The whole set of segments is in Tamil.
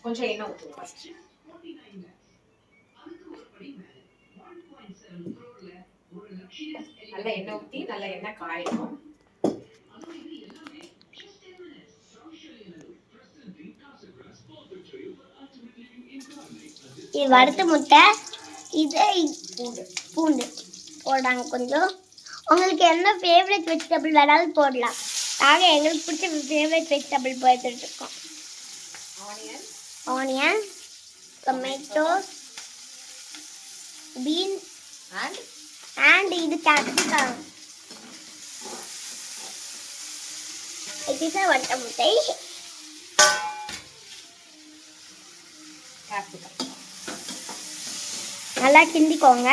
கொஞ்சம் எண்ணெய் ஊற்றுவோம் ஃபர்ஸ்ட். நல்லா எண்ணெய் ஊற்றி நல்லா எண்ணெய் காயணும். இது வறுத்த முட்டை, இது பூண்டு போடுறாங்க கொஞ்சம். உங்களுக்கு என்ன ஃபேவரட் வெஜிடபிள் வேணாலும் போடலாம். நாங்கள் எங்களுக்கு பிடிச்ச ஃபேவரட் வெஜிடபிள் போட்டுட்டு இருக்கோம். ஆனியன், டொமேட்டோஸ், பீன்ஸ் அண்ட் இது கேப்சிகம். இதுதான் வறுத்த முட்டை. நல்லா கிண்டிக்கோங்க.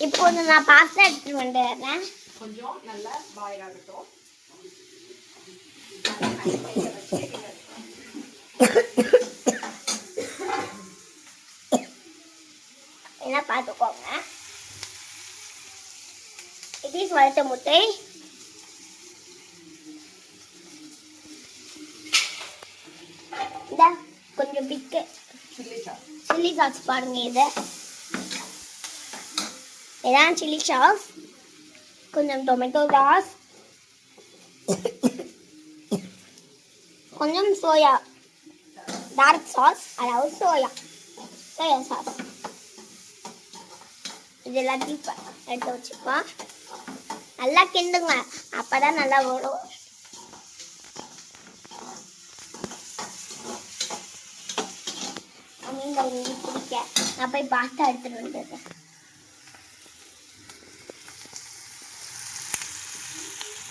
இப்போ நான் பாஸ்தா எடுத்துட்டு வந்துடுறேன். கொஞ்சம் நல்லா பாயில் ஆகட்டும். என்ன பார்த்துக்கோங்க. இது வறுத்த முட்டை. கொஞ்சம் பிக்கு சில்லி சாஸ் பாருங்க. இதான் சில்லி சாஸ். கொஞ்சம் டொமேட்டோ சாஸ், கொஞ்சம் சோயா டார்க் சாஸ், அதாவது சோயா சாஸ். இது எல்லாத்தையும் எடுத்து வச்சுப்போம். நல்லா கிண்டுங்க, அப்பதான் நல்லா வரும். பிடிக்க நான் போய் பாஸ்தா எடுத்துட்டு வந்துடுறேன்.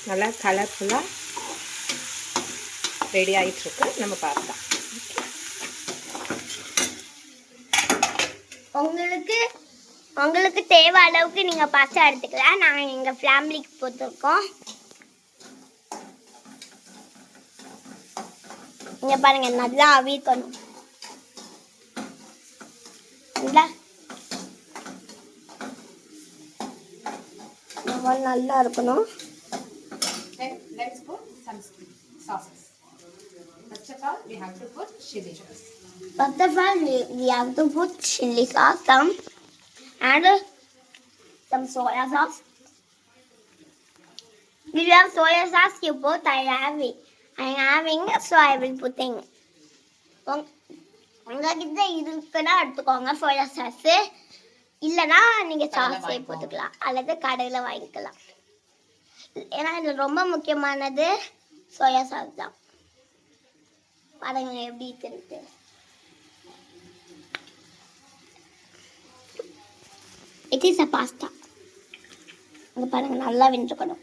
நல்லா கலர்ஃபுல்லாக ரெடி ஆகிட்டுருக்கு நம்ம பாஸ்தா. உங்களுக்கு தேவை அளவுக்கு நீங்கள் பாஸ்தா எடுத்துக்கலாம். நாங்கள் எங்கள் ஃபேமிலிக்கு போட்டிருக்கோம். இங்கே பாருங்கள், நல்லா அவிக்கணும். நல்லா இருக்கணும். Let's put some sauces. First of all, we have to put chili sauce. First of all, we have to put chili sauce, and some soya sauce. If you have soya sauce, you put. I am having, so I will put in. உங்ககிட்ட இருக்குன்னா எடுத்துக்கோங்க சோயா சாஸ். இல்லைன்னா நீங்கள் சாஸே போட்டுக்கலாம், அல்லது கடையில் வாங்கிக்கலாம். ஏன்னா இதில் ரொம்ப முக்கியமானது சோயா சாஸ் தான். பாருங்க எப்படி இருக்கு. It is a pasta. இங்கே பாருங்க, நல்லா வெந்துக்கணும்.